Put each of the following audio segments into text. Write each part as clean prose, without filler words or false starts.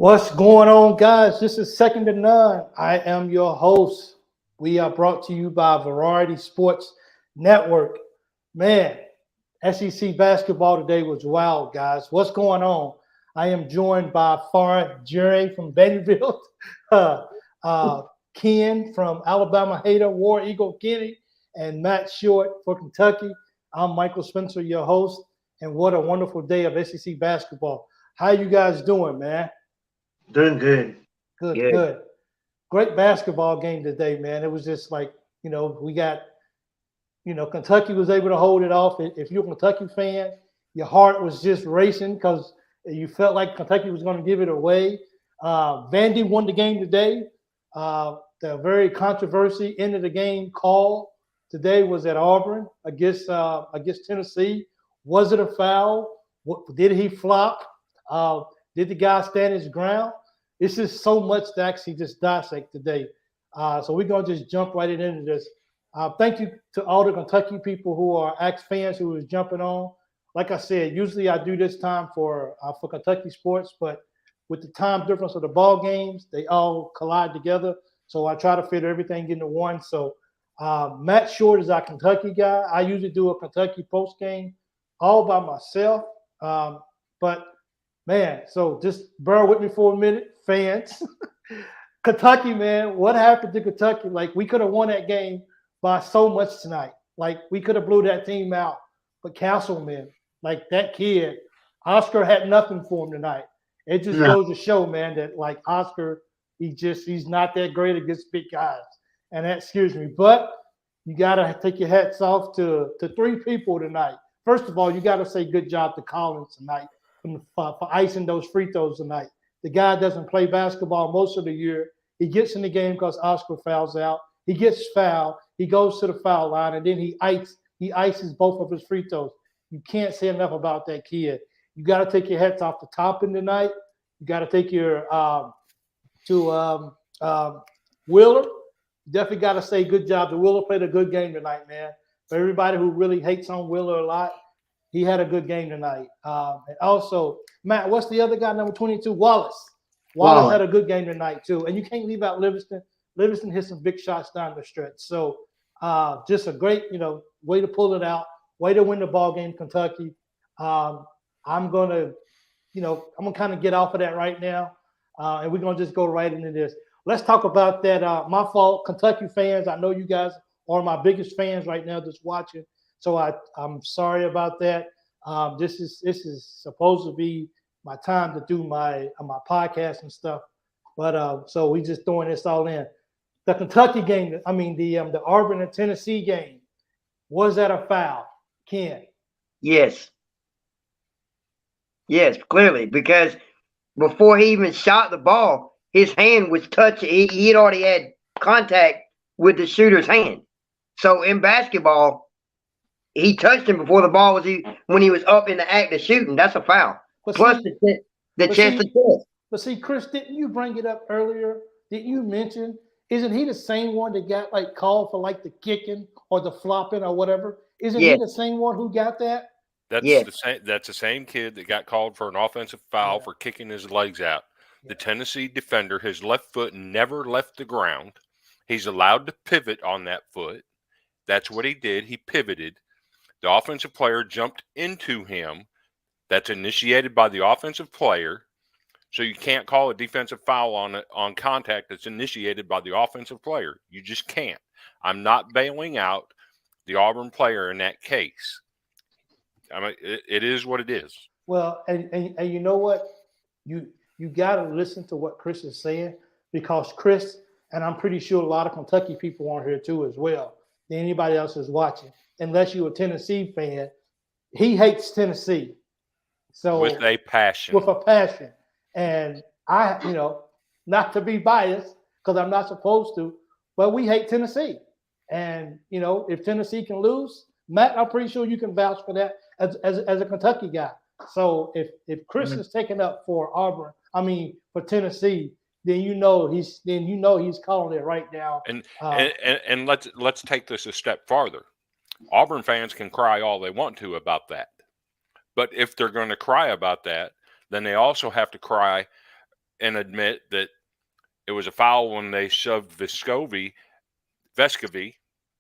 What's going on, guys? This is Second to None. I am your host. We are brought to you by Variety Sports Network. Man, SEC basketball today was wild, guys. What's going on? I am joined by Far Jerry from Vanderbilt, uh, Ken from Alabama Hater, War Eagle Kenny, and Matt Short for Kentucky. I'm Michael Spencer, your host, and what a wonderful day of SEC basketball. How you guys doing, man? Doing good. Good, Good. good. Great basketball game today, man. It was just like, we got, Kentucky was able to hold it off. If you're a Kentucky fan, your heart was just racing because you felt like Kentucky was going to give it away. Vandy won the game today. The very controversy end of the game call today was at Auburn against Tennessee. Was it a foul? Did he flop? Did the guy stand his ground? It's just so much to actually just dissect today. So we're going to just jump right into this. Thank you to all the Kentucky people who are Axe fans who was jumping on. Like I said, usually I do this time for Kentucky sports, but with the time difference of the ball games, they all collide together. So I try to fit everything into one. So Matt Short is our Kentucky guy. I usually do a Kentucky post game all by myself. But man, so just bear with me for a minute, fans. Kentucky, man, what happened to Kentucky? Like, we could have won that game by so much tonight. Like, we could have blew that team out. But Castleman, like that kid, Oscar had nothing for him tonight. It just No. goes to show, man, that like Oscar, he's not that great against big guys. And that scares me. But you gotta take your hats off to three people tonight. First of all, you gotta say good job to Collins tonight for icing those free throws tonight. The guy doesn't play basketball most of the year. He gets in the game because Oscar fouls out. He gets fouled. He goes to the foul line, and then he ices both of his free throws. You can't say enough about that kid. You got to take your hats off the top in tonight. You got to take your Wheeler. You definitely got to say good job. The Wheeler played a good game tonight, man. For everybody who really hates on Wheeler a lot, he had a good game tonight. And also, Matt, what's the other guy, number 22? Wallace. Wallace had a good game tonight, too. And you can't leave out Livingston. Livingston hit some big shots down the stretch. So just a great, way to pull it out, way to win the ball game, Kentucky. I'm going to kind of get off of that right now. And we're going to just go right into this. Let's talk about that. My fault, Kentucky fans. I know you guys are my biggest fans right now just watching. So I'm sorry about that. This is supposed to be my time to do my podcast and stuff, but so we just throwing this all in. The Kentucky game, the Auburn and Tennessee game, was that a foul, Ken? Yes. Yes, clearly. Because before he even shot the ball, his hand was touching. He had already had contact with the shooter's hand. So in basketball, he touched him before the ball when he was up in the act of shooting. That's a foul. But Plus the chest to chest. But see, Chris, didn't you bring it up earlier? Didn't you mention? Isn't he the same one that got like called for like the kicking or the flopping or whatever? Isn't he the same one who got that? That's the same kid that got called for an offensive foul for kicking his legs out. The Tennessee defender, his left foot never left the ground. He's allowed to pivot on that foot. That's what he did. He pivoted. The offensive player jumped into him. That's initiated by the offensive player. So you can't call a defensive foul on contact that's initiated by the offensive player. You just can't. I'm not bailing out the Auburn player in that case. I mean, it is what it is. Well, and you know what? You got to listen to what Chris is saying, because Chris, and I'm pretty sure a lot of Kentucky people are here too as well, than anybody else is watching, unless you're a Tennessee fan. He hates Tennessee. So with a passion. And I, not to be biased, because I'm not supposed to, but we hate Tennessee. And, if Tennessee can lose, Matt, I'm pretty sure you can vouch for that as a Kentucky guy. So if Chris is taking up for for Tennessee, then he's calling it right now. And let's take this a step farther. Auburn fans can cry all they want to about that. But if they're going to cry about that, then they also have to cry and admit that it was a foul when they shoved Vescovi,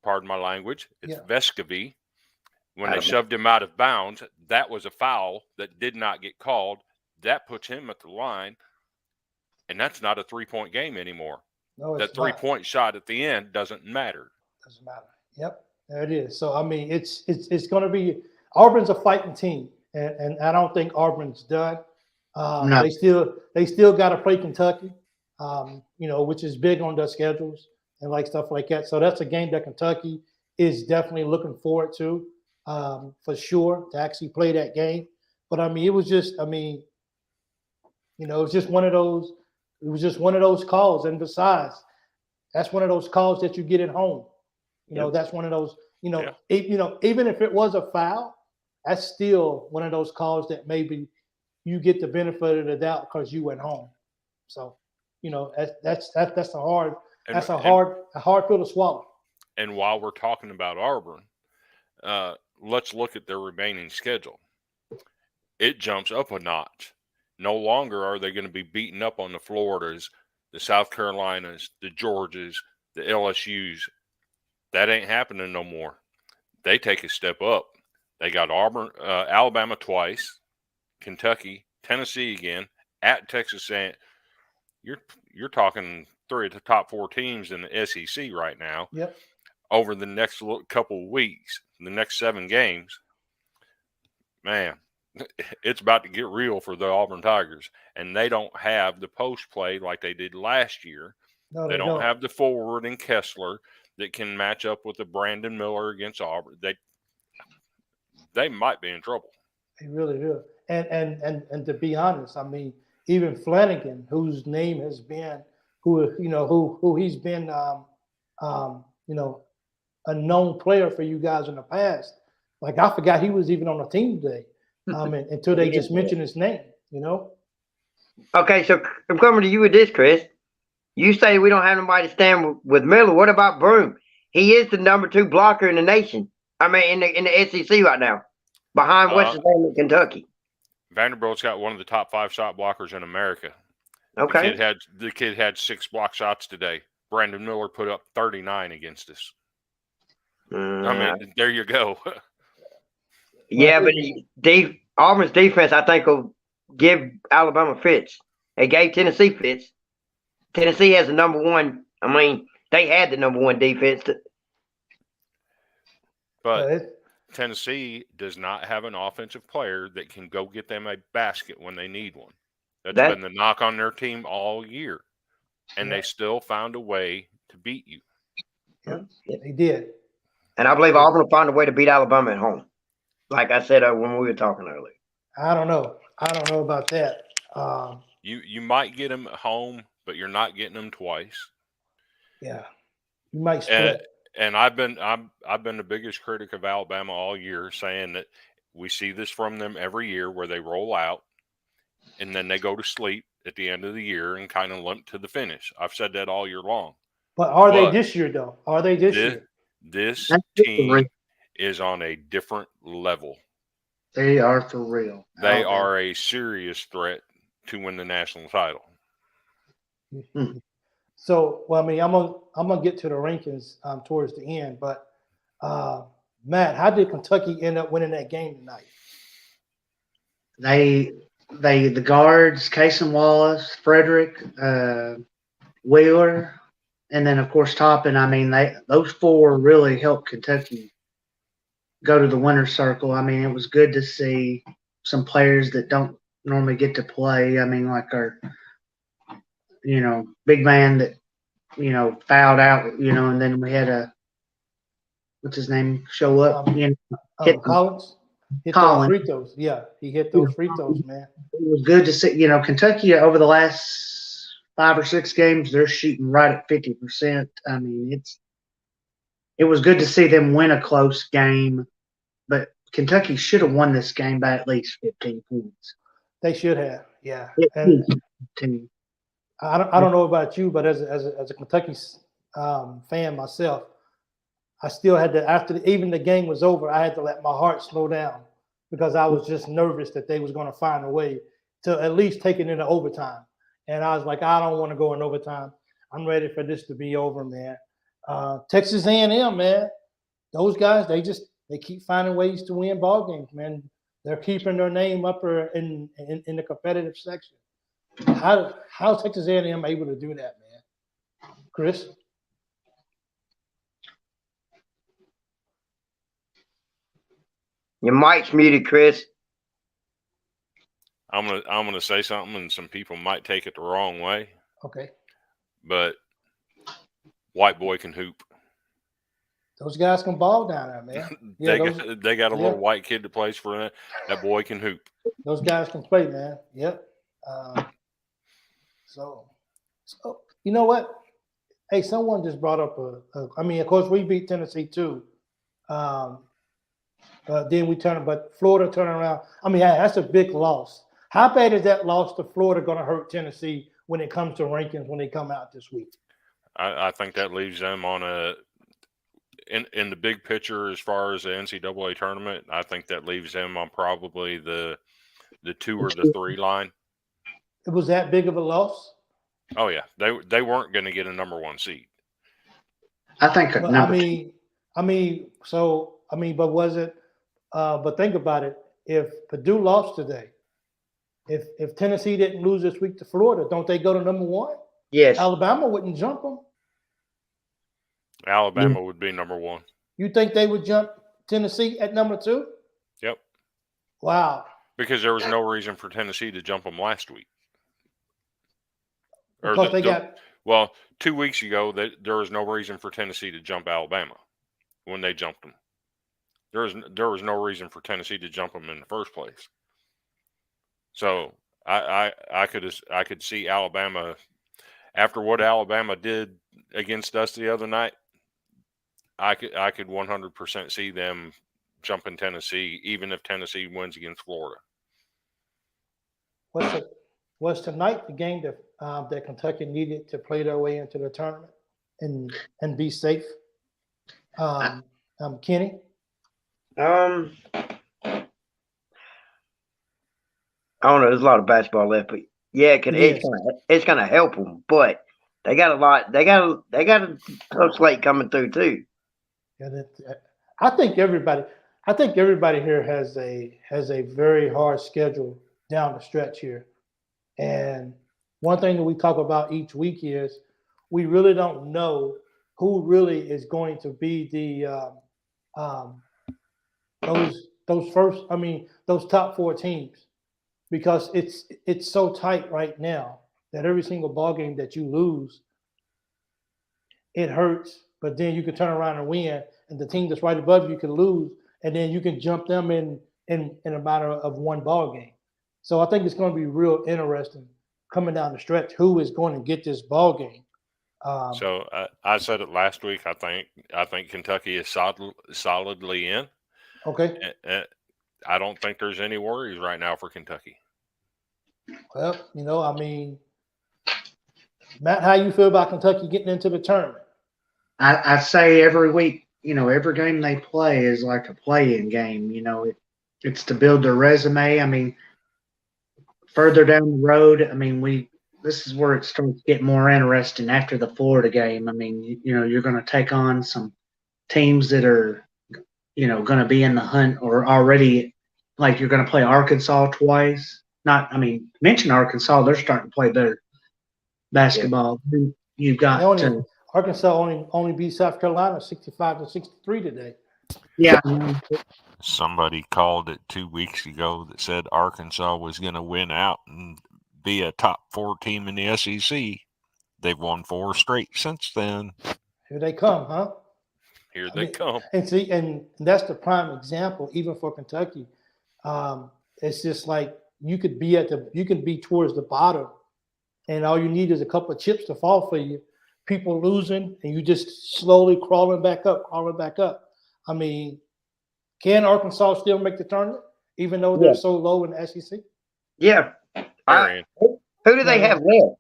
pardon my language, it's Vescovi, when they shoved him out of bounds. That was a foul that did not get called. That puts him at the line, and that's not a 3-point game anymore. No, that 3-point shot at the end doesn't matter. Doesn't matter. Yep, there it is. So I mean, it's going to be Auburn's a fighting team, and I don't think Auburn's done. No. They still got to play Kentucky, which is big on their schedules and like stuff like that. So that's a game that Kentucky is definitely looking forward to, for sure, to actually play that game. But I mean, it was just one of those. It was just one of those calls, and besides, that's one of those calls that you get at home. That's one of those. Even if it was a foul, that's still one of those calls that maybe you get the benefit of the doubt because you went home. So, that's a hard pill to swallow. And while we're talking about Auburn, let's look at their remaining schedule. It jumps up a notch. No longer are they going to be beating up on the Floridas, the South Carolinas, the Georgias, the LSUs. That ain't happening no more. They take a step up. They got Alabama twice, Kentucky, Tennessee again, at Texas A&M. You're talking 3 of the top 4 teams in the SEC right now. Yep. Over the next couple of weeks, the next 7 games, man, it's about to get real for the Auburn Tigers. And they don't have the post play like they did last year. No, they don't have the forward in Kessler that can match up with the Brandon Miller against Auburn. They might be in trouble. They really do. And to be honest, I mean, even Flanagan, whose name has been, who he's been, a known player for you guys in the past. Like, I forgot he was even on the team today. Until they just mentioned his name, Okay, so I'm coming to you with this, Chris. You say we don't have nobody to stand with Miller. What about Broome? He is the number 2 blocker in the nation. I mean, in the SEC right now, behind West Virginia and Kentucky. Vanderbilt's got one of the top 5 shot blockers in America. Okay. The kid had 6 block shots today. Brandon Miller put up 39 against us. I mean, there you go. Yeah, but Auburn's defense, I think, will give Alabama fits. They gave Tennessee fits. Tennessee has the number 1. I mean, they had the number 1 defense. But Tennessee does not have an offensive player that can go get them a basket when they need one. That's been the knock on their team all year. And they still found a way to beat you. Yeah, they did. And I believe Auburn will find a way to beat Alabama at home. Like I said when we were talking earlier. I don't know about that. You might get them at home, but you're not getting them twice. Yeah, you might split. And I've been the biggest critic of Alabama all year, saying that we see this from them every year where they roll out and then they go to sleep at the end of the year and kind of limp to the finish. I've said that all year long. But are they this year, though? Are they this year? This team is on a different level. They are for real. They are a serious threat to win the national title. So, well, I mean, I'm gonna get to the rankings towards the end, but Matt, how did Kentucky end up winning that game tonight? The guards, Cason Wallace, Frederick, Wheeler, and then of course Toppin. I mean, those 4 really helped Kentucky go to the winner's circle. I mean, it was good to see some players that don't normally get to play. I mean, like our, big man that, fouled out, and then we had what's his name, show up. Collins. Hit those free throws. Yeah, he hit those free throws, man. It was good to see, Kentucky over the last 5 or 6 games, they're shooting right at 50%. I mean, it was good to see them win a close game, but Kentucky should have won this game by at least 15 points. They should have, yeah. And I don't know about you, but as a Kentucky fan myself, I still had to, even the game was over, I had to let my heart slow down because I was just nervous that they was going to find a way to at least take it into overtime. and I was like, I don't want to go in overtime. I'm ready for this to be over, man. Texas A&M, man, those guys, they keep finding ways to win ball games, man. They're keeping their name up in the competitive section. How's Texas A&M able to do that, man? Chris? Your mic's muted, Chris. I'm gonna say something, and some people might take it the wrong way. Okay. But white boy can hoop. Those guys can ball down there, man. Yeah, they got a little white kid that plays for that. That boy can hoop. Those guys can play, man. Yep. So you know what? Hey, someone just brought up I mean, of course, we beat Tennessee too. Then but Florida turned around. I mean, that's a big loss. How bad is that loss to Florida going to hurt Tennessee when it comes to rankings when they come out this week? I think that leaves them on in the big picture as far as the NCAA tournament. I think that leaves them on probably the 2 or the 3 line. It was that big of a loss? Oh yeah, they weren't going to get a number 1 seed. I think. But was it? But think about it. If Purdue lost today, if Tennessee didn't lose this week to Florida, don't they go to number 1? Yes. Alabama wouldn't jump them. Alabama would be number 1. You think they would jump Tennessee at number 2? Yep. Wow. Because there was no reason for Tennessee to jump them last week. Well, 2 weeks ago, there was no reason for Tennessee to jump Alabama when they jumped them. There was no reason for Tennessee to jump them in the first place. So I could see Alabama, after what Alabama did against us the other night, I could 100% see them jumping Tennessee, even if Tennessee wins against Florida. Was tonight the game that Kentucky needed to play their way into the tournament and be safe? Kenny? I don't know. There's a lot of basketball left, but yeah, it's gonna help them. But they got a lot. They got a tough slate coming through too. Yeah, I think everybody here has a very hard schedule down the stretch here. And one thing that we talk about each week is we really don't know who really is going to be those top 4 teams, because it's so tight right now that every single ball game that you lose, it hurts. But then you can turn around and win, and the team that's right above you can lose, and then you can jump them in a matter of 1 ball game. So I think it's going to be real interesting coming down the stretch who is going to get this ball game. So I said it last week. I think Kentucky is solidly in. Okay. I don't think there's any worries right now for Kentucky. Well, Matt, how you feel about Kentucky getting into the tournament? I say every week, every game they play is like a play-in game. It's to build their resume. I mean, further down the road, this is where it starts to get more interesting after the Florida game. I mean, you're going to take on some teams that are, going to be in the hunt or already, like you're going to play Arkansas twice. Mention Arkansas, they're starting to play better basketball. Yeah. You've got Arkansas only beat South Carolina 65-63 today. Yeah. Somebody called it 2 weeks ago that said Arkansas was going to win out and be a top 4 team in the SEC. They've won 4 straight since then. Here they come, huh? Here they come. And that's the prime example, even for Kentucky. It's just like you could be towards the bottom, and all you need is a couple of chips to fall for you. People losing, and you just slowly crawling back up. I mean, can Arkansas still make the tournament, even though they're so low in the SEC? Yeah. Who do they have left?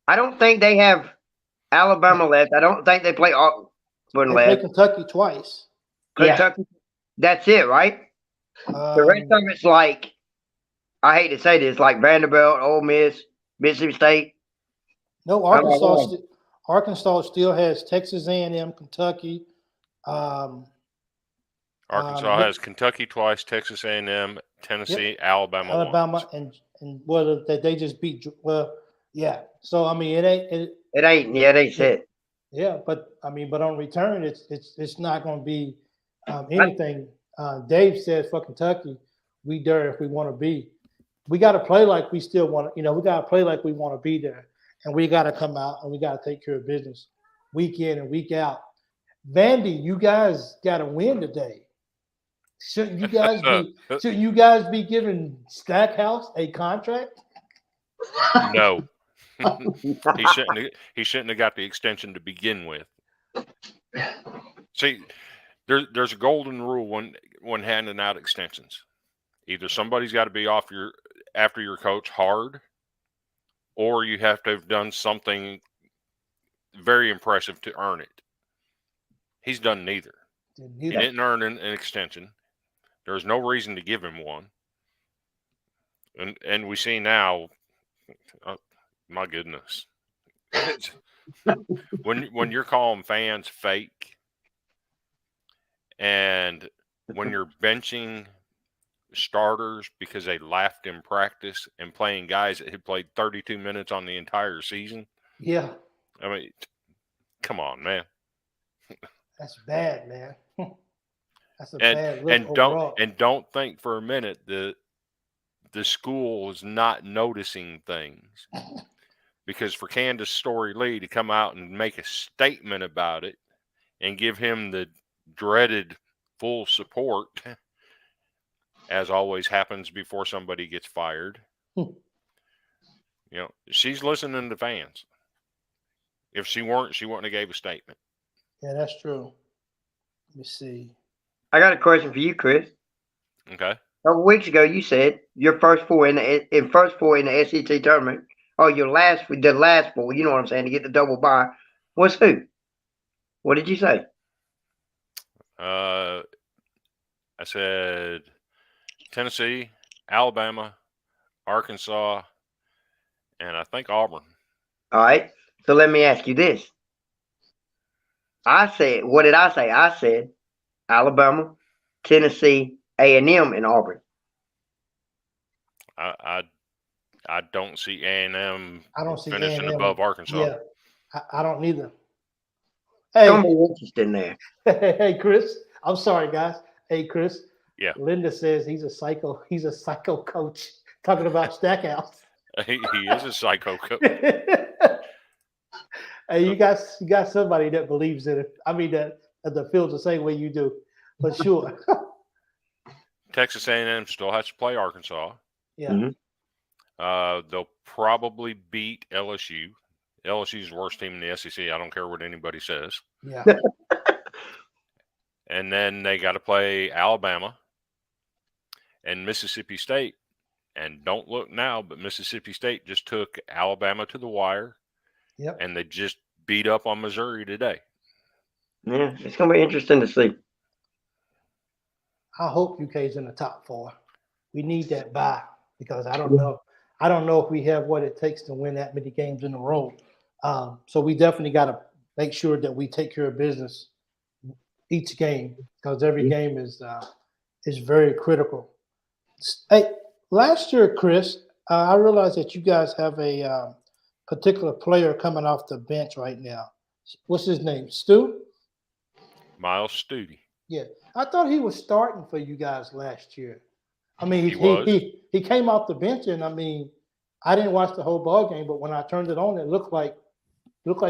I don't think they have Alabama left. I don't think they play Auburn left. They play Kentucky twice. Kentucky. Yeah. That's it, right? The rest of it's like, I hate to say this, like Vanderbilt, Ole Miss, Mississippi State. No, How about Arkansas. that? Arkansas still has Texas A&M, Kentucky. Arkansas Mi- has Kentucky twice, Texas A&M, Tennessee, Alabama once. Alabama, and well, they just beat. Well, yeah. So I mean, it ain't. It ain't. Yeah, they said. Yeah, but I mean, but on return, it's not going to be anything. Dave said for Kentucky, we there if we want to be. We got to play like we still want to. You know, we got to play like we want to be there, and we got to come out and we got to take care of business, week in and week out. Vandy, you guys got to win today. Shouldn't you guys be? Shouldn't you guys be giving Stackhouse a contract? No. He shouldn't have got the extension to begin with. See, there's a golden rule when handing out extensions. Either somebody's got to be after your coach hard, or you have to have done something very impressive to earn it. He's done neither. He didn't earn an extension. There's no reason to give him one. And we see now, my goodness, when you're calling fans fake, and when you're benching starters because they laughed in practice and playing guys that had played 32 minutes on the entire season. Yeah. I mean, come on, man. That's bad, man. That's a bad look overall. Don't think for a minute that the school is not noticing things. Because for Candace Story Lee to come out and make a statement about it and give him the dreaded full support, as always happens before somebody gets fired, she's listening to fans. If she weren't, she wouldn't have gave a statement. Yeah, that's true. Let me see. I got a question for you, Chris. Okay. A couple weeks ago, you said your first four in the SEC tournament. Oh, the last four. You know what I'm saying, to get the double bye. Was who? What did you say? I said Tennessee, Alabama, Arkansas, and I think Auburn. All right. So let me ask you this. What did I say? I said Alabama, Tennessee, A&M, and Auburn. I don't see A&M finishing A&M above Arkansas. Yeah, I don't either. Hey, don't be interested in there. Hey, Chris. I'm sorry, guys. Hey, Chris. Yeah. Linda says he's a psycho. He's a psycho coach. Talking about Stackhouse. He is a psycho coach. Hey, you got somebody that believes in it. I mean, that feels the same way you do, for sure. Texas A&M still has to play Arkansas. Yeah. Mm-hmm. They'll probably beat LSU. LSU's the worst team in the SEC. I don't care what anybody says. Yeah. And then they got to play Alabama and Mississippi State. And don't look now, but Mississippi State just took Alabama to the wire. Yep. And they just beat up on Missouri today. Yeah, it's going to be interesting to see. I hope UK's in the top 4. We need that bye because I don't know. I don't know if we have what it takes to win that many games in a row. So we definitely got to make sure that we take care of business each game because every game is very critical. Hey, last year, Chris, I realized that you guys have a particular player coming off the bench right now. What's his name? Stu? Miles Studi. Yeah. I thought he was starting for you guys last year. I mean, he came off the bench, and I mean, I didn't watch the whole ball game, but when I turned it on, it looked like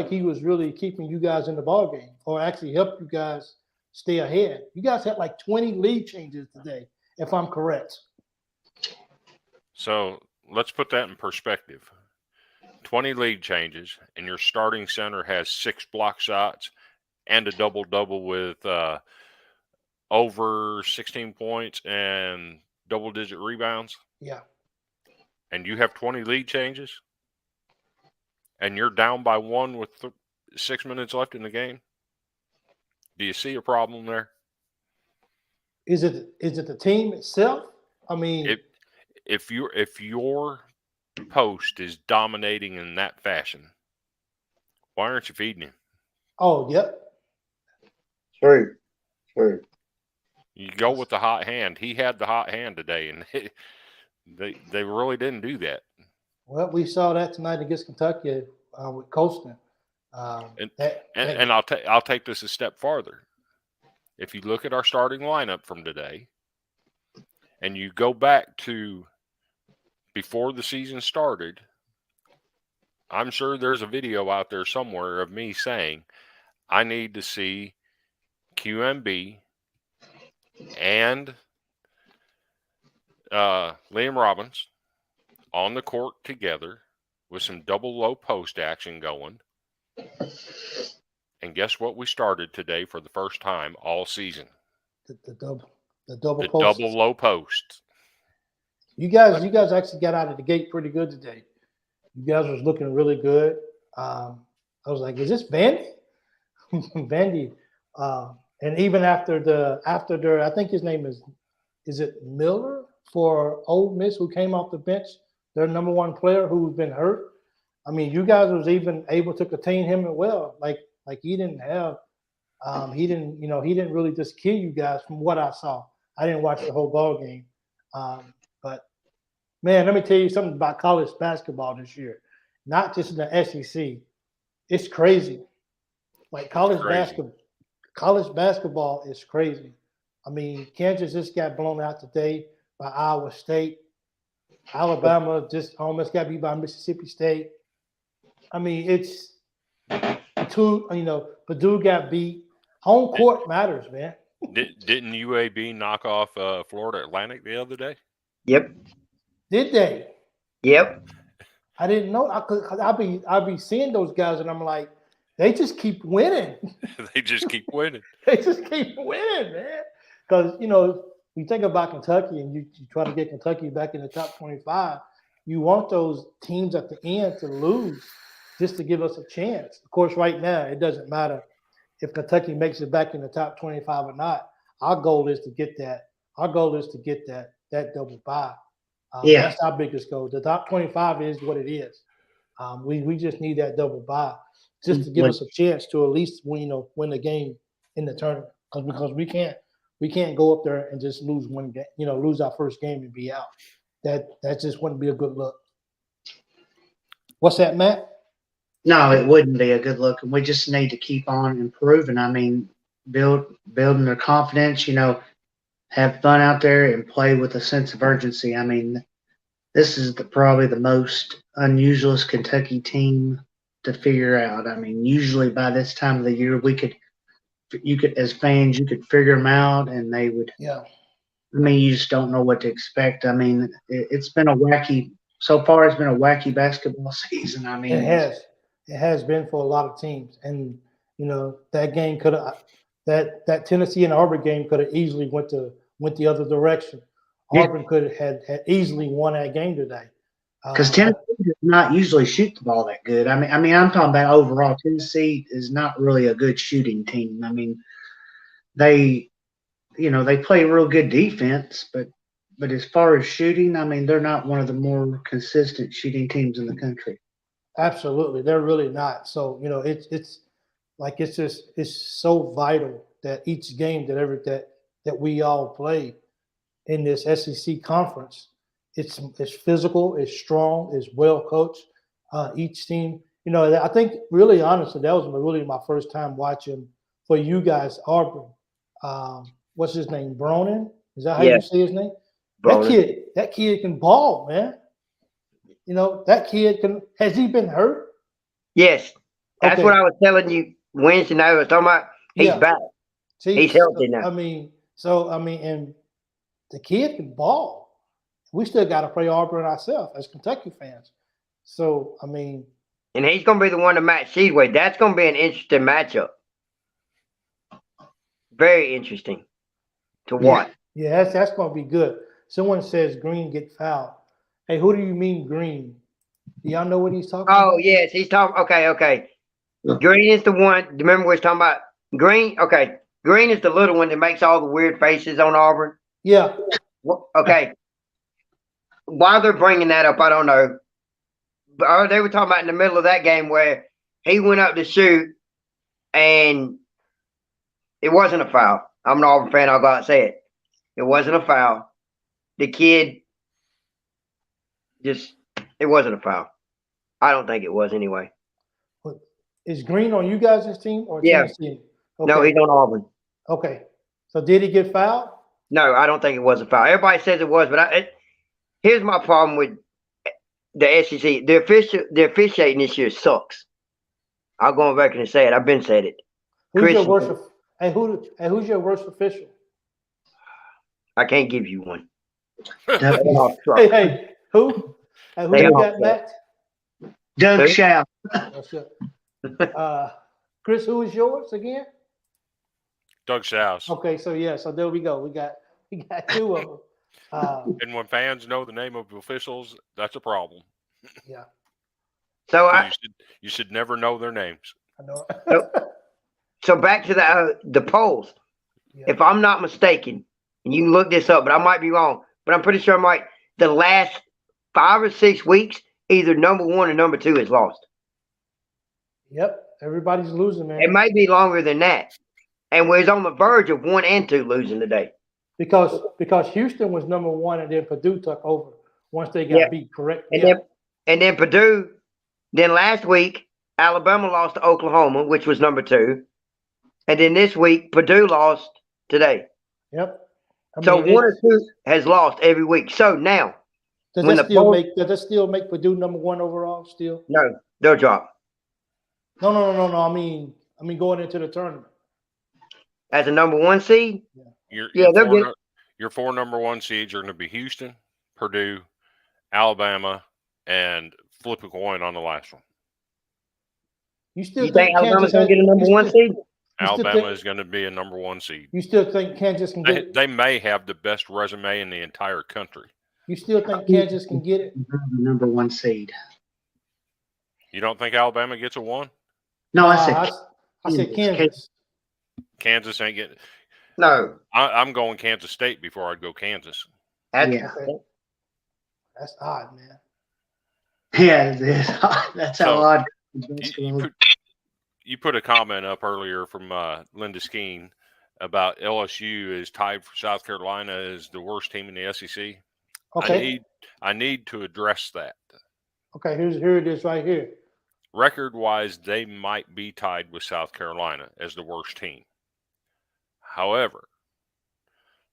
he was really keeping you guys in the ball game, or actually helped you guys stay ahead. You guys had like 20 lead changes today, if I'm correct. So let's put that in perspective. 20 lead changes, and your starting center has 6 block shots and a double-double with over 16 points and double-digit rebounds. Yeah. And you have 20 lead changes, and you're down by 1 with 6 minutes left in the game. Do you see a problem there? Is it the team itself? I mean, if your post is dominating in that fashion, Why aren't you feeding him? Oh, yep. True. You go with the hot hand. He had the hot hand today, and they really didn't do that. Well, we saw that tonight against Kentucky with Colston. And I'll take this a step farther. If you look at our starting lineup from today, and you go back to before the season started, I'm sure there's a video out there somewhere of me saying, I need to see QMB and Liam Robbins on the court together with some double low post action going. And guess what we started today for the first time all season? The double The post. double low post. You guys actually got out of the gate pretty good today. You guys was looking really good. I was like, is this Vandy? Vandy. And even after their, I think his name is it Miller for Ole Miss, who came off the bench, their number one player who's been hurt. I mean, you guys was even able to contain him well. Like he didn't have, he didn't really just kill you guys from what I saw. I didn't watch the whole ball game. But man, let me tell you something about college basketball this year. Not just in the SEC. It's crazy. Like college basketball is crazy. I mean, Kansas just got blown out today by Iowa State. Alabama just almost got beat by Mississippi State. I mean, it's Purdue got beat. Home court matters, man. Didn't UAB knock off Florida Atlantic the other day? Yep. Did they? Yep. I didn't know. I'll be seeing those guys, and I'm like, they just keep winning. They just keep winning. They just keep winning, man. Because you think about Kentucky, and you try to get Kentucky back in the top 25. You want those teams at the end to lose just to give us a chance. Of course, right now it doesn't matter if Kentucky makes it back in the top 25 or not. Our goal is to get that. Our goal is to get that double bye. That's our biggest goal. The top 25 is what it is. We just need that double bye just to give us a chance to at least win the game in the tournament. Because we can't go up there and just lose one game, lose our first game and be out. That just wouldn't be a good look. What's that, Matt? No, it wouldn't be a good look, and we just need to keep on improving. I mean, building their confidence, have fun out there and play with a sense of urgency. I mean, this is probably the most unusual Kentucky team to figure out. I mean, usually by this time of the year, you could, as fans, you could figure them out, and they would. Yeah. I mean, you just don't know what to expect. I mean, it's been a wacky. So far, it's been a wacky basketball season. I mean, it has been for a lot of teams, and that game could have that Tennessee and Auburn game could have easily went the other direction. Auburn could have had easily won that game today. Because Tennessee does not usually shoot the ball that good. I mean, I'm talking about overall. Tennessee is not really a good shooting team. I mean, they play real good defense, but as far as shooting, I mean, they're not one of the more consistent shooting teams in the country. Absolutely, they're really not. So it's so vital that each game that we all play in this SEC conference, it's physical, it's strong, it's well coached. Each team, I think really honestly, that was really my first time watching for you guys Auburn. What's his name? Bronin? Is that how you say his name? Bronin. That kid can ball, man. That kid has he been hurt? Yes. That's what I was telling you Wednesday night. I was talking about he's back. See, he's healthy now. And the kid can ball. We still got to play Auburn ourselves as Kentucky fans. So, and he's going to be the one to match Seaway. That's going to be an interesting matchup. Very interesting to watch. Yeah, that's going to be good. Someone says Green get fouled. Hey, who do you mean Green? Do y'all know what he's talking about? Oh, yes. He's talking. Okay. Green is the one. Remember we was talking about Green? Okay. Green is the little one that makes all the weird faces on Auburn. Yeah. Okay. Why they're bringing that up, I don't know. But they were talking about in the middle of that game where he went up to shoot, and it wasn't a foul. I'm an Auburn fan. I'll go out and say it. It wasn't a foul. The kid it wasn't a foul. I don't think it was anyway. Is Green on you guys' team or Yeah. Tennessee? No, he's on Auburn. Okay. So did he get fouled? No, I don't think it was a foul. Everybody says it was, but here's my problem with the SEC. The officiating this year sucks. I'll go on record and say it. I've been said it. Who's your worst? Who's your worst official? I can't give you one. Hey, who? And who you got, Matt? Doug Shaw. Chris, who is yours again? Doug Shouse. Okay, so there we go. We got two of them. And when fans know the name of officials, that's a problem. Yeah. So you should never know their names. I know. So back to the polls. Yeah. If I'm not mistaken, and you can look this up, but I might be wrong, but I'm pretty sure I'm right. The last 5 or 6 weeks, either number 1 or number 2 is lost. Yep. Everybody's losing, man. It may be longer than that. And we're on the verge of 1 and 2 losing today. Because Houston was number 1 and then Purdue took over once they got beat, correct? And then Purdue, then last week, Alabama lost to Oklahoma, which was number 2. And then this week, Purdue lost today. Yep. So 1 or 2 has lost every week. So now, does that still make Purdue number 1 overall still? No, they'll drop. No. I mean going into the tournament. As a number 1 seed? Your 4 number 1 seeds are going to be Houston, Purdue, Alabama, and flip a coin on the last one. You think Alabama's going to get a number 1 seed? Alabama is going to be a number 1 seed. You still think Kansas can get it? They may have the best resume in the entire country. You still think Kansas can get it? Number 1 seed. You don't think Alabama gets a 1? No, I said Kansas. Kansas ain't getting it. No. I'm going Kansas State before I'd go Kansas. That's odd, man. Yeah, it is. That's how odd. You put a comment up earlier from Linda Skeen about LSU is tied for South Carolina as the worst team in the SEC. Okay. I need to address that. Okay, here it is right here. Record-wise, they might be tied with South Carolina as the worst team. However,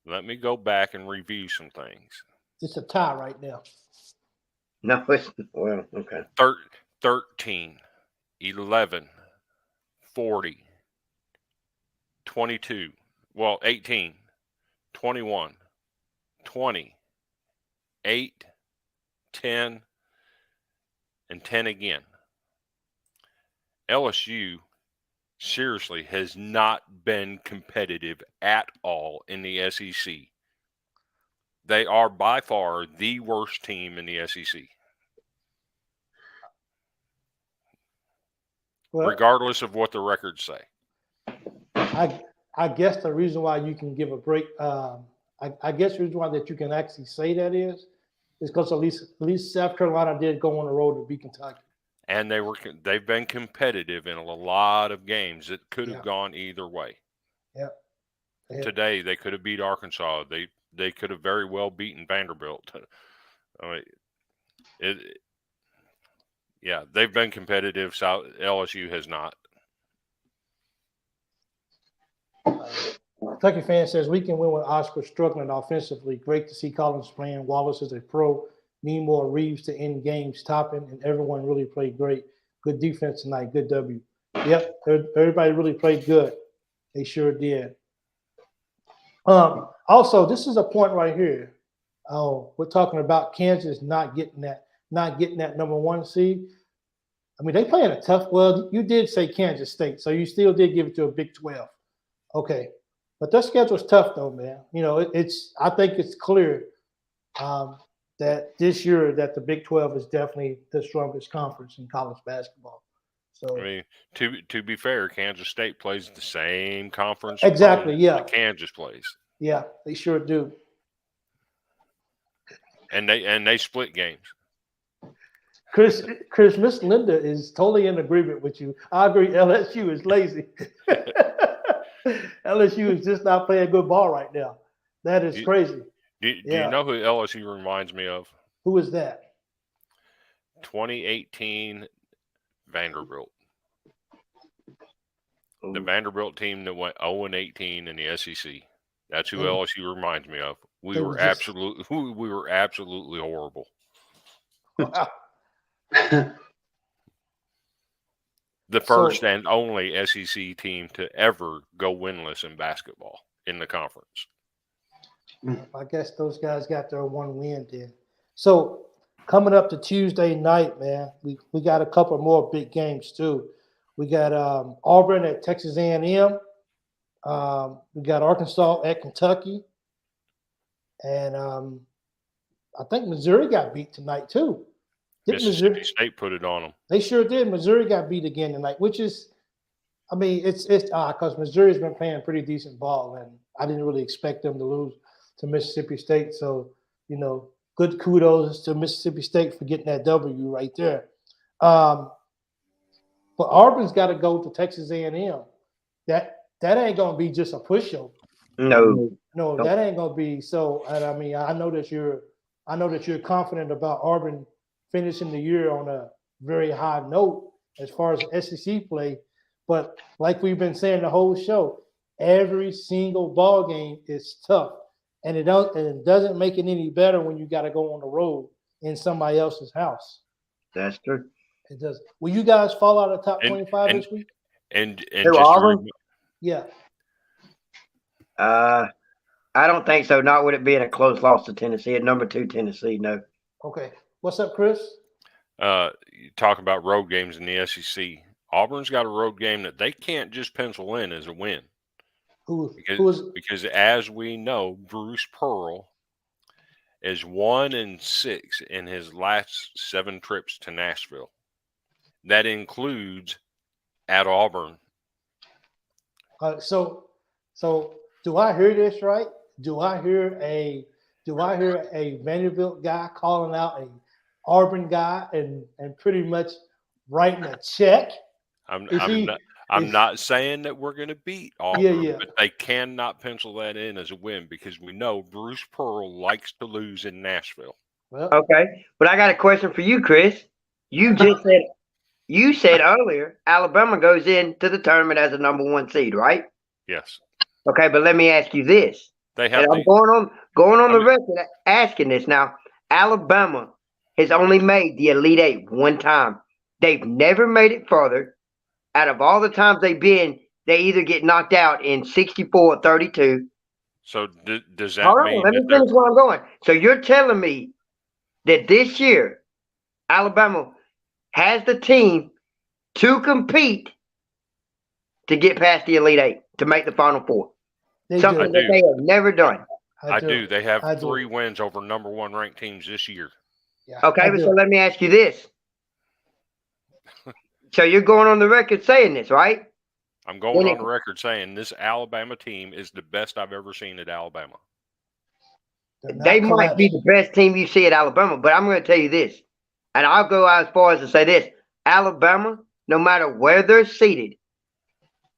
let me go back and review some things. It's a tie right now. No, okay. 13, 11, 40, 22, 18, 21, 20, 8, 10, and 10 again. LSU seriously has not been competitive at all in the SEC. They are by far the worst team in the SEC. Well, regardless of what the records say. I guess the reason why you can give a break, I guess the reason why that you can actually say that is because at least South Carolina did go on the road to beat Kentucky. And they've been competitive in a lot of games that could have gone either way. Yeah. Today they could have beat Arkansas. They could have very well beaten Vanderbilt. I mean, they've been competitive. LSU has not. Kentucky fan says we can win with Oscar struggling offensively. Great to see Collins playing. Wallace is a pro. Need more Reeves to end games. Toppin and everyone really played great. Good defense tonight. Good W. Yep, everybody really played good. They sure did. Also, this is a point right here. We're talking about Kansas not getting that number 1 seed. I mean, they playing a tough. Well, you did say Kansas State, so you still did give it to a Big 12. Okay, but their schedule's tough though, man. You know, I think it's clear that this year that the Big 12 is definitely the strongest conference in college basketball. So I mean, to be fair, Kansas State plays the same conference. Exactly, that Kansas plays. Yeah, they sure do. And they split games. Chris, Miss Linda is totally in agreement with you. I agree. LSU is lazy. LSU is just not playing good ball right now. That is crazy. Do you know who LSU reminds me of? Who is that? 2018 Vanderbilt. The Vanderbilt team that went 0-18 in the SEC. That's who LSU reminds me of. We were absolutely horrible. Wow. The first and only SEC team to ever go winless in basketball in the conference. I guess those guys got their one win then. So coming up to Tuesday night, man, we got a couple more big games too. We got Auburn at Texas A&M. We got Arkansas at Kentucky. And I think Missouri got beat tonight too. Mississippi State put it on them. They sure did. Missouri got beat again tonight, which is, I mean, it's odd because Missouri's been playing pretty decent ball, and I didn't really expect them to lose to Mississippi State. So, you know, good kudos to Mississippi State for getting that W right there. But Auburn's got to go to Texas A&M. That ain't gonna be just a pushover. No, that ain't gonna be so. And I mean, I know that you're confident about Auburn finishing the year on a very high note as far as SEC play. But like we've been saying the whole show, every single ball game is tough. And it doesn't make it any better when you got to go on the road in somebody else's house. that's true. It does. Will you guys fall out of the top 25 this week? And Who, Auburn? Yeah. I don't think so. Not with it being a close loss to Tennessee. At number 2 Tennessee, no. Okay. What's up, Chris? You talk about road games in the SEC. Auburn's got a road game that they can't just pencil in as a win. Because as we know, Bruce Pearl is 1-6 in his last 7 trips to Nashville. That includes at Auburn. So do I hear this right? Do I hear a Vanderbilt guy calling out a Auburn guy and pretty much writing a check? I'm not saying that we're going to beat Auburn, but they cannot pencil that in as a win because we know Bruce Pearl likes to lose in Nashville. Well, okay, but I got a question for you, Chris. You said earlier Alabama goes into the tournament as a number 1 seed, right? Yes. Okay, but let me ask you this. I'm going on the record asking this now. Alabama has only made the Elite Eight one time. They've never made it further. Out of all the times they've been, they either get knocked out in 64 or 32. So does that mean? Let me finish where I'm going. So you're telling me that this year Alabama has the team to compete to get past the Elite Eight, to make the Final Four. Something that they have never done. I do. They have 3 wins over number 1 ranked teams this year. Yeah, okay, but so let me ask you this. So you're going on the record saying this, right? I'm going on the record saying this Alabama team is the best I've ever seen at Alabama. They might be the best team you see at Alabama, but I'm going to tell you this, and I'll go as far as to say this. Alabama, no matter where they're seated,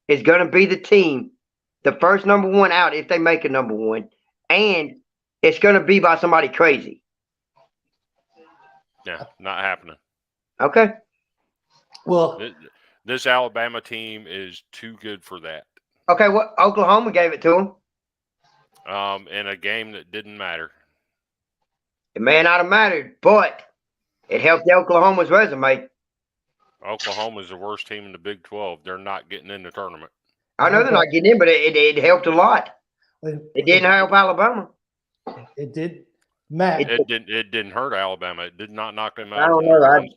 is going to be the team, the first number 1 out if they make a number 1, and it's going to be by somebody crazy. Yeah, not happening. Okay. Well, this Alabama team is too good for that. Okay, well, Oklahoma gave it to them. In a game that didn't matter. It may not have mattered, but it helped Oklahoma's resume. Oklahoma's the worst team in the Big 12. They're not getting in the tournament. I know they're not getting in, but it helped a lot. It didn't help Alabama. It did. Matt. It didn't hurt Alabama. It did not knock them out. I don't know.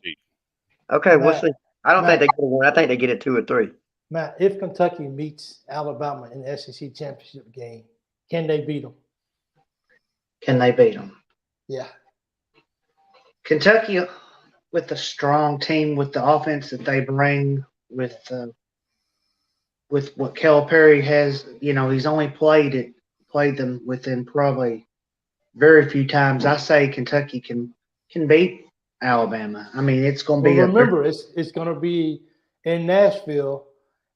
Okay, we'll see. I don't think they get a win. I think they get a 2 or 3. Matt, if Kentucky meets Alabama in the SEC championship game, can they beat them? Can they beat them? Yeah. Kentucky, with a strong team, with the offense that they bring, with what Calipari has, he's only played them within probably very few times. I say Kentucky can beat Alabama. I mean, it's going to But be remember, it's going to be in Nashville.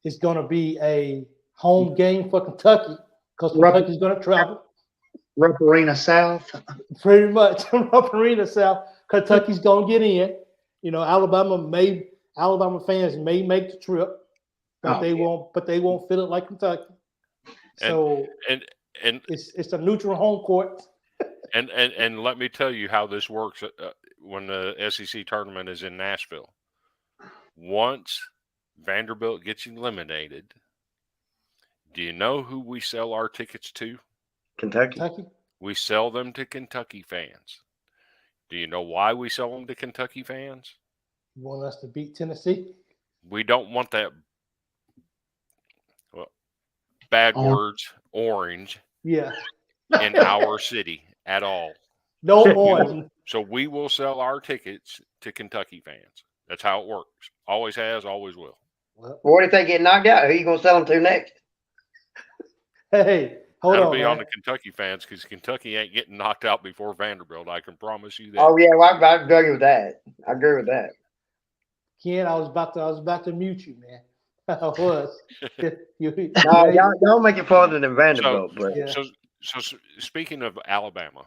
It's going to be a home game for Kentucky because Kentucky's going to travel. Rupp Arena South. Pretty much, Rupp Arena South. Kentucky's going to get in. You know, Alabama fans may make the trip, but they won't. But they won't feel it like Kentucky. So and it's a neutral home court. And let me tell you how this works when the SEC tournament is in Nashville. Once Vanderbilt gets eliminated, do you know who we sell our tickets to? Kentucky. We sell them to Kentucky fans. Do you know why we sell them to Kentucky fans? You want us to beat Tennessee? We don't want that, well, bad words, orange, Yeah. in our city at all. No orange. So we will sell our tickets to Kentucky fans. That's how it works. Always has, always will. Well, what if they get knocked out? Who are you going to sell them to next? Hey, hold That'll on, be man. on the Kentucky fans because Kentucky ain't getting knocked out before Vanderbilt. I can promise you that. Oh yeah, well, I agree with that. I agree with that. Ken, I was about to mute you, man. I was. No, y'all make it farther than Vanderbilt. So speaking of Alabama,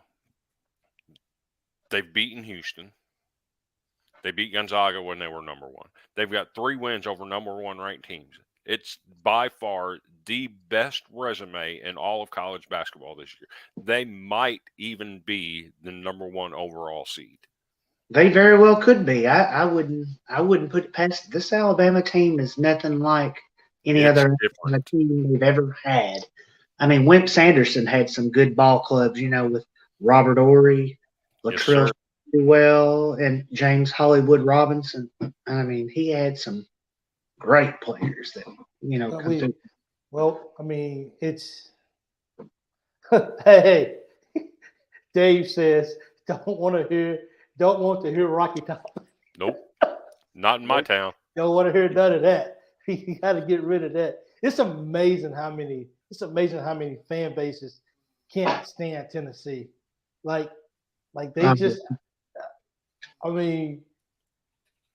they've beaten Houston. They beat Gonzaga when they were number one. They've got 3 wins over number 1 ranked teams. It's by far the best resume in all of college basketball this year. They might even be the number 1 overall seed. They very well could be. I wouldn't put it past this Alabama team is nothing like any other team they've ever had. I mean, Wimp Sanderson had some good ball clubs, you know, with Robert Ory, Latrell Well, and James Hollywood Robinson. I mean, he had some great players that, you know, come through. Well, I mean, it's hey, Dave says don't want to hear Rocky Top. Nope. Not in my town. Don't want to hear none of that. You got to get rid of that. It's amazing how many fan bases can't stand Tennessee. Like they just. I mean,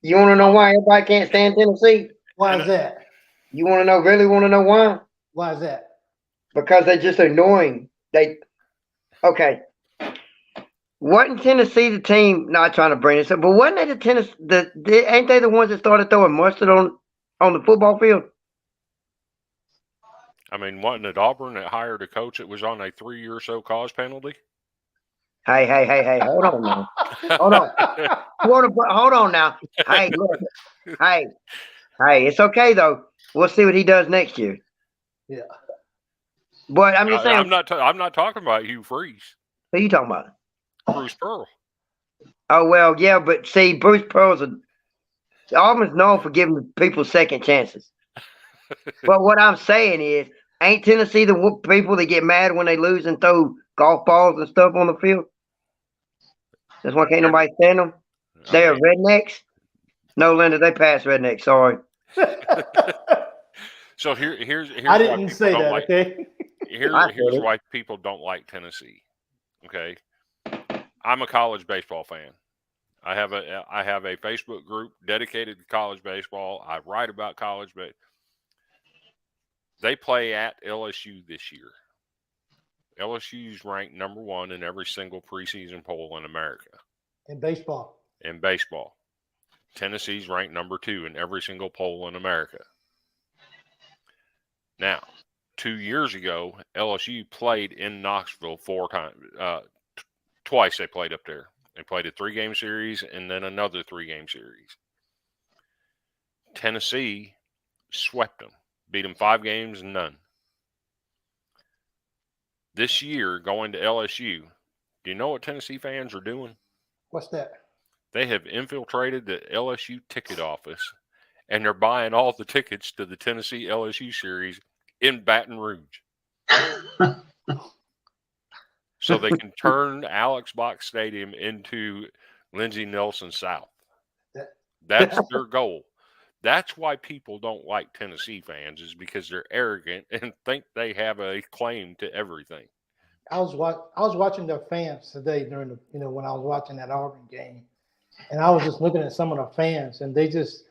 you want to know why everybody can't stand Tennessee? Why is that? You want to know? Really want to know why? Why is that? Because they're just annoying. Okay. Wasn't Tennessee the team? Not trying to bring this up, but wasn't they the Tennessee? Ain't they the ones that started throwing mustard on the football field? I mean, wasn't it Auburn that hired a coach that was on a 3-year or so cause penalty? Hey! Hold on now. Hold on. Hold on now. Hey, look. Hey, it's okay though. We'll see what he does next year. Yeah. But I'm just saying. I'm not talking about Hugh Freeze. Who are you talking about? Bruce Pearl. Oh well, yeah, but see, Bruce Pearl's Auburn's known for giving people second chances. But what I'm saying is, ain't Tennessee the people that get mad when they lose and throw golf balls and stuff on the field? That's why can't nobody stand them. They are rednecks. No, Linda, they pass rednecks. Sorry. So here's I didn't say that. Like, okay. Here's why people don't like Tennessee. Okay, I'm a college baseball fan. I have a Facebook group dedicated to college baseball. I write about college baseball. They play at LSU this year. LSU's ranked number 1 in every single preseason poll in America. In baseball. Tennessee's ranked number 2 in every single poll in America. Now, 2 years ago, LSU played in Knoxville 4 times. Twice they played up there. They played a 3-game series and then another 3-game series. Tennessee swept them, beat them 5 games and none. This year, going to LSU, do you know what Tennessee fans are doing? What's that? They have infiltrated the LSU ticket office, and they're buying all the tickets to the Tennessee LSU series in Baton Rouge. So they can turn Alex Box Stadium into Lindsey Nelson South. That's their goal. That's why people don't like Tennessee fans, is because they're arrogant and think they have a claim to everything. I was watching their fans today during when I was watching that Auburn game, and I was just looking at some of the fans, and they just,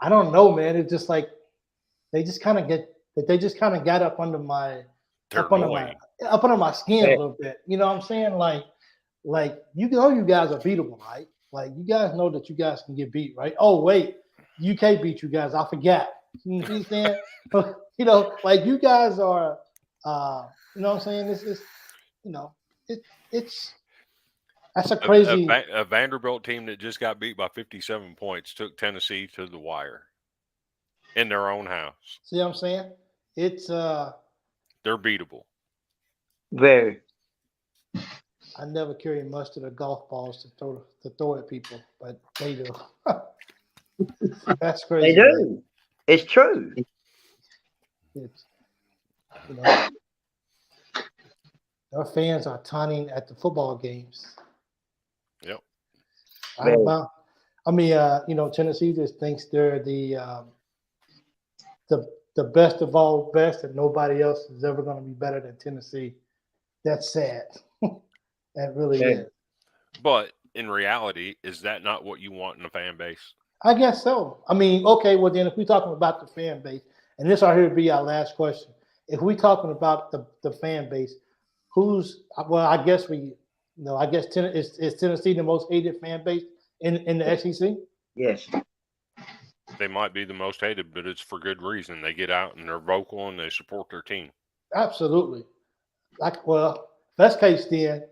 I don't know, man. It's just like they just kind of got up under my They're up under annoying. my up under my skin Yeah. a little bit. You know what I'm saying? Like you know you guys are beatable, right? Like you guys know that you guys can get beat, right? Oh wait, UK beat you guys. I forgot. You know what I'm saying? You know, like you guys are. You know what I'm saying? It's you know it's that's a crazy. A Vanderbilt team that just got beat by 57 points took Tennessee to the wire in their own house. See what I'm saying? It's They're beatable. Very. I never carry mustard or golf balls to throw at people, but they do. That's crazy. They do. It's true. It's, you know, our fans are taunting at the football games. Yep. You know, Tennessee just thinks they're the best of all best, and nobody else is ever going to be better than Tennessee. That's sad. That really Yeah. is. But in reality, is that not what you want in a fan base? I guess so. I mean, okay, well then if we're talking about the fan base, and this right here would be our last question. If we're talking about the fan base, I guess is Tennessee the most hated fan base in the SEC? Yes. They might be the most hated, but it's for good reason. They get out and they're vocal and they support their team. Absolutely. Well, best case then,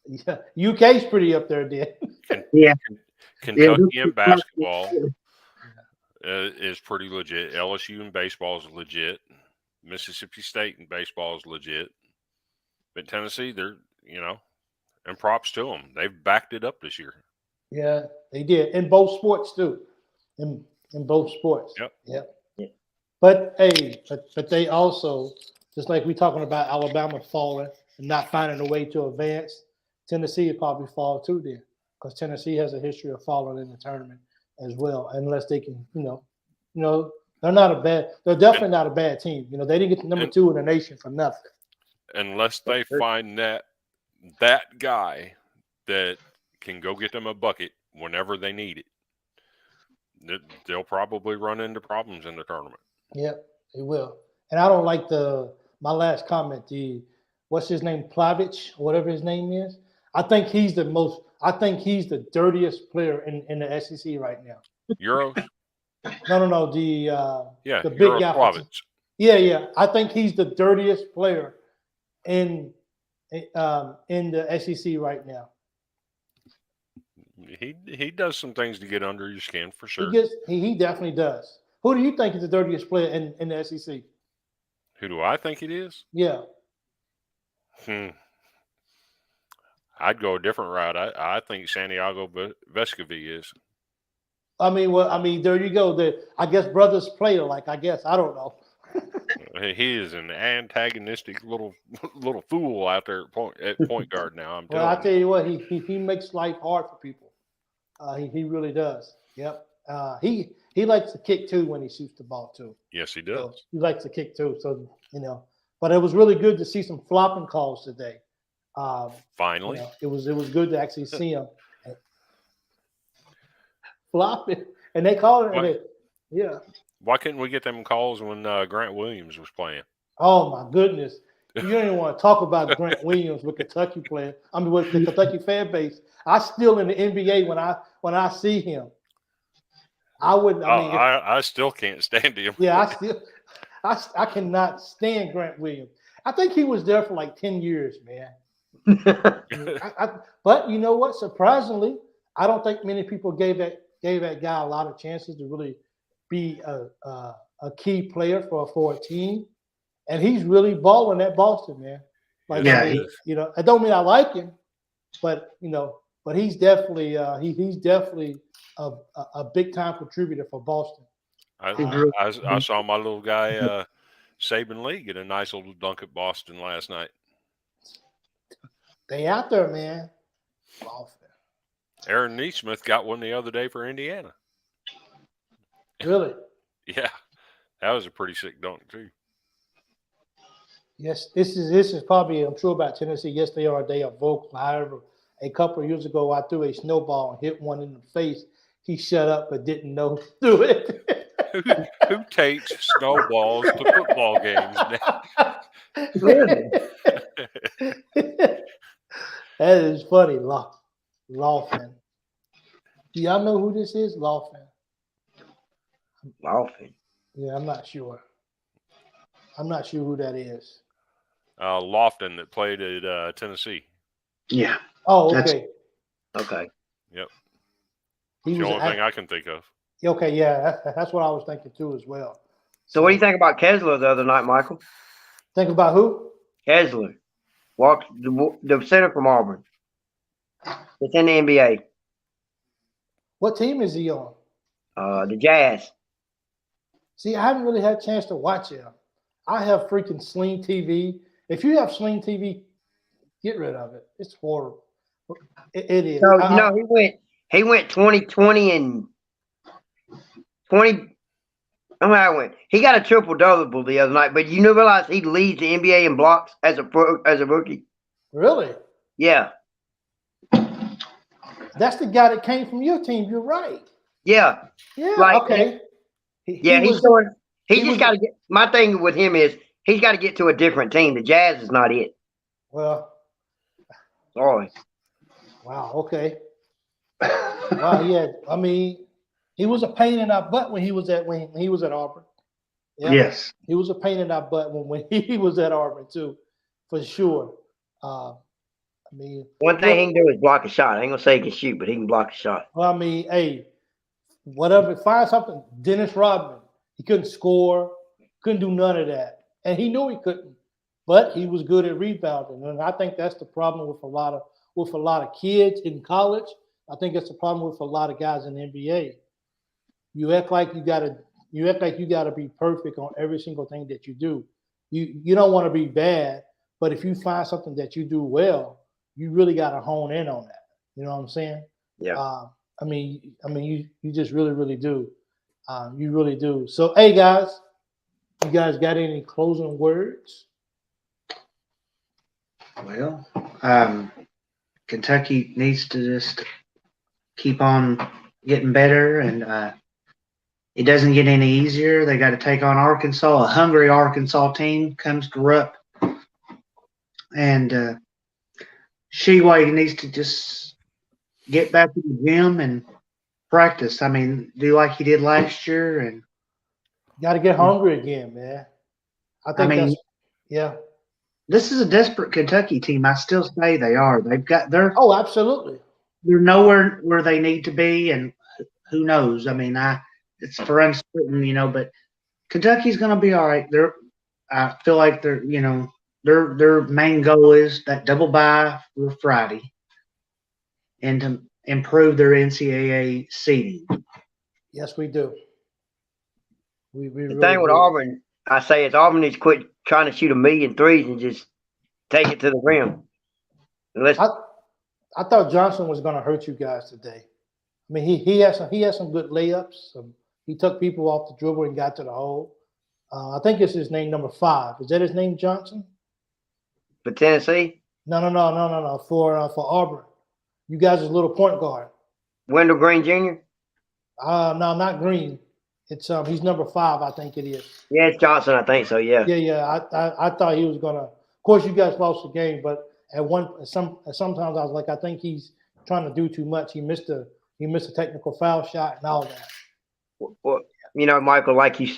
yeah, UK's pretty up there then. Yeah. Kentucky in basketball is pretty legit. LSU in baseball is legit. Mississippi State in baseball is legit. But Tennessee, they're, and props to them. They've backed it up this year. Yeah, they did. In both sports too. In both sports. Yep. But hey, but they also, just like we talking about Alabama falling and not finding a way to advance, Tennessee would probably fall too then. Because Tennessee has a history of falling in the tournament as well, unless they can, they're definitely not a bad team. They didn't get to number 2 in the nation for nothing. Unless they find that guy that can go get them a bucket whenever they need it, they'll probably run into problems in the tournament. Yep, they will. And I don't like my last comment, what's his name, Plavich, or whatever his name is. I think he's the dirtiest player in the SEC right now. Euros? No, the big Euro guy. Plavich. Yeah. I think he's the dirtiest player in the SEC right now. He does some things to get under your skin for sure. He definitely does. Who do you think is the dirtiest player in the SEC? Who do I think it is? Yeah. I'd go a different route. I think Santiago Vescovi is. I mean, there you go. I guess brothers play alike. I guess I don't know. He is an antagonistic little fool out there at point guard now. Well, I tell you what, he makes life hard for people. He really does. Yep. He likes to kick too when he shoots the ball too. Yes, he does. So he likes to kick too. So but it was really good to see some flopping calls today. Finally, it was good to actually see him flopping, and they called it. Yeah. Why couldn't we get them calls when Grant Williams was playing? Oh my goodness! You don't even want to talk about Grant Williams with Kentucky playing. I mean, with the Kentucky fan base. I still in the NBA when I see him. I still can't stand him. Yeah, I cannot stand Grant Williams. I think he was there for like 10 years, man. But you know what? Surprisingly, I don't think many people gave that guy a lot of chances to really be a key player for a team, and he's really balling at Boston, man. Like, yeah, I don't mean I like him, but he's definitely a big time contributor for Boston. I saw my little guy Saban Lee get a nice little dunk at Boston last night. They out there, man. Aaron Neesmith got one the other day for Indiana. Really? Yeah, that was a pretty sick dunk too. Yes, this is probably, I'm sure, about Tennessee. Yes, they are vocal. a couple of years ago, I threw a snowball and hit one in the face. He shut up but didn't know who threw it. Who takes snowballs to football games now? Really? That is funny, Lawfin. Do y'all know who this is? Lawfin. Laughing. Yeah, I'm not sure. I'm not sure who that is. Lofton that played at Tennessee. Yeah. Oh, That's- okay. Okay. Yep. He It's the was only thing I can think of. okay. Yeah, that's what I was thinking too as well. So what do you think about Kessler the other night, Michael? Think about who? Kessler, walked the center from Auburn. It's in the NBA. What team is he on? The Jazz. See, I haven't really had a chance to watch him. I have freaking Sling TV. If you have Sling TV, get rid of it. It's horrible. It is. So he went 20 and 20. I don't know how it went. He got a triple-double the other night, but you didn't realize he leads the NBA in blocks as a rookie. Really? Yeah. That's the guy that came from your team. You're right. Yeah. Yeah. Like, okay. Yeah, he's doing. He just got to get. My thing with him is he's got to get to a different team. The Jazz is not it. Well. Sorry. Wow. Okay. Wow. Yeah. I mean, he was a pain in our butt when he was at Auburn. Yeah. Yes. He was a pain in our butt when he was at Auburn too, for sure. I mean, one thing he can do is block a shot. I ain't gonna say he can shoot, but he can block a shot. Well, I mean, hey, whatever. Find something. Dennis Rodman. He couldn't score. Couldn't do none of that, and he knew he couldn't. But he was good at rebounding, and I think that's the problem with a lot of kids in college. I think it's the problem with a lot of guys in the NBA. You act like you gotta be perfect on every single thing that you do. You don't want to be bad, but if you find something that you do well, you really gotta hone in on that. You know what I'm saying? Yeah. I mean, you just really, really do. You really do. So, hey guys, you guys got any closing words? Well, Kentucky needs to just keep on getting better, and it doesn't get any easier. They got to take on Arkansas, a hungry Arkansas team comes to Rupp, and Sheway needs to just get back to the gym and practice. I mean, do like he did last year, and Got to get hungry again, man. I mean, that's, yeah. This is a desperate Kentucky team. I still say they are. Oh, absolutely. They're nowhere where they need to be, and who knows? I mean, it's for uncertain, but Kentucky's going to be all right. I feel like their main goal is that double bye for Friday, and to improve their NCAA seeding. Yes, we do. We The really thing with do. Auburn, I say, is Auburn needs to quit trying to shoot 1,000,000 threes and just take it to the rim. I thought Johnson was going to hurt you guys today. I mean, he had some good layups. He took people off the dribble and got to the hole. I think it's his name, number 5. Is that his name, Johnson? For Tennessee, No. For Auburn, you guys' little point guard. Wendell Green Jr. No, not Green. It's he's number 5, I think it is. Yeah, it's Johnson, I think so. Yeah. Yeah. I thought he was gonna. Of course, you guys lost the game, but sometimes I was like, I think he's trying to do too much. He missed a technical foul shot and all that. Well, Michael, like you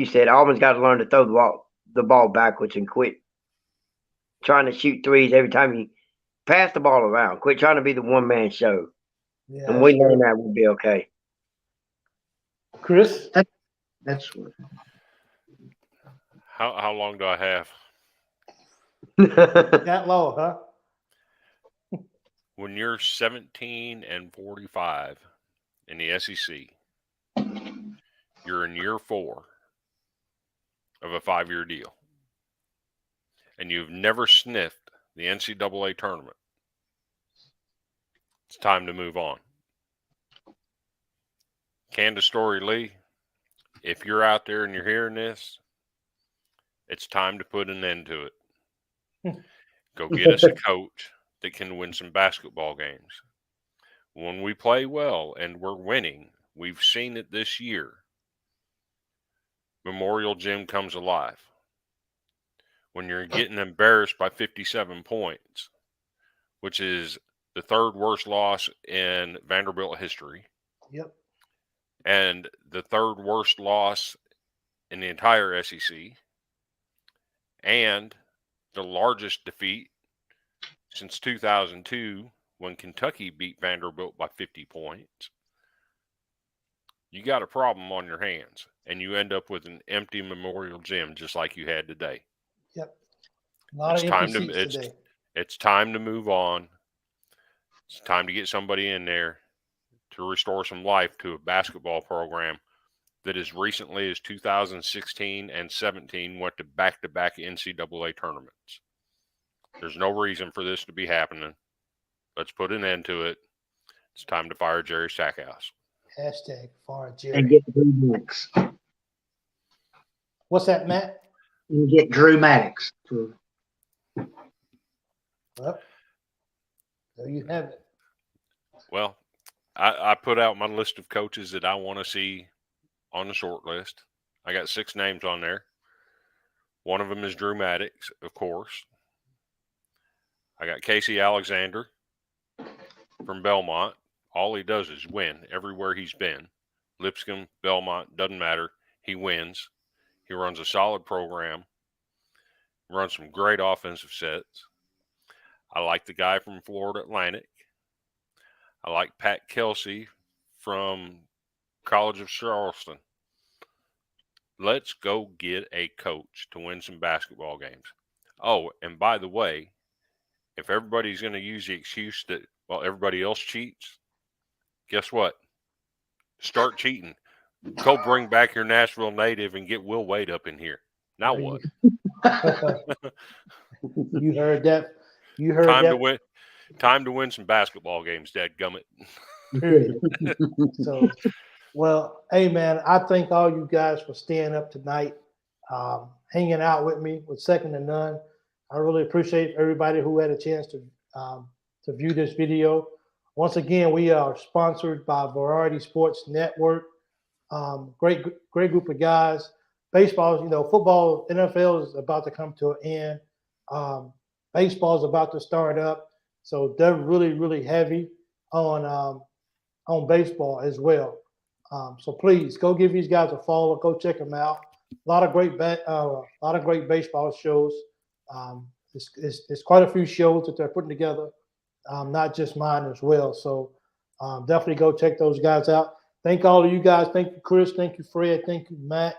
said, Auburn's got to learn to throw the ball backwards and quit trying to shoot threes every time you pass the ball around. Quit trying to be the one-man show. Yeah, and we learn that, we'll be okay. Chris, That's what. How long do I have? that low, huh? When you're 17-45 in the SEC, you're in year 4 of a 5-year deal, and you've never sniffed the NCAA tournament. It's time to move on. Candace Story Lee, if you're out there and you're hearing this, it's time to put an end to it. Go get us a coach that can win some basketball games. When we play well and we're winning, we've seen it this year. Memorial Gym comes alive. When you're getting embarrassed by 57 points, which is the third worst loss in Vanderbilt history. Yep. And the third worst loss in the entire SEC. And the largest defeat since 2002 when Kentucky beat Vanderbilt by 50 points. You got a problem on your hands, and you end up with an empty Memorial Gym just like you had today. Yep. A lot of empty seats today. It's time to move on. It's time to get somebody in there to restore some life to a basketball program that as recently as 2016 and 17 went to back-to-back NCAA tournaments. There's no reason for this to be happening. Let's put an end to it. It's time to fire Jerry Stackhouse. Hashtag fire Jerry. And get Drew Maddox. What's that, Matt? And get Drew Maddox. Well, there you have it. Well, I put out my list of coaches that I want to see on the short list. I got 6 names on there. One of them is Drew Maddox, of course. I got Casey Alexander from Belmont. All he does is win everywhere he's been. Lipscomb, Belmont, doesn't matter. He wins. He runs a solid program. Runs some great offensive sets. I like the guy from Florida Atlantic. I like Pat Kelsey from College of Charleston. Let's go get a coach to win some basketball games. Oh, and by the way, if everybody's going to use the excuse that, well, everybody else cheats, guess what? Start cheating. Go bring back your Nashville native and get Will Wade up in here. Now what? You heard that. You heard that. Time to win some basketball games, dadgummit. So, well, hey, man, I thank all you guys for staying up tonight, hanging out with me with Second to None. I really appreciate everybody who had a chance to view this video. Once again, we are sponsored by Variety Sports Network. Great group of guys. Baseball, football, NFL is about to come to an end. Baseball is about to start up. So they're really, really heavy on baseball as well. So please go give these guys a follow. Go check them out. A lot of great baseball shows. It's quite a few shows that they're putting together, not just mine as well. So definitely go check those guys out. Thank all of you guys. Thank you, Chris. Thank you, Fred. Thank you, Matt.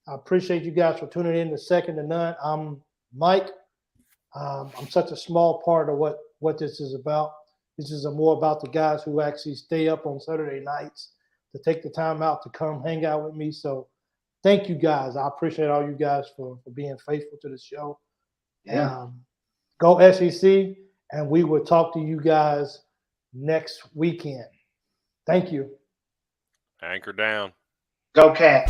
I appreciate you guys for tuning in to Second to None. I'm Mike. I'm such a small part of what this is about. This is more about the guys who actually stay up on Saturday nights to take the time out to come hang out with me. So thank you guys. I appreciate all you guys for being faithful to the show. Yeah. Go SEC, and we will talk to you guys next weekend. Thank you. Anchor down. Go Cat.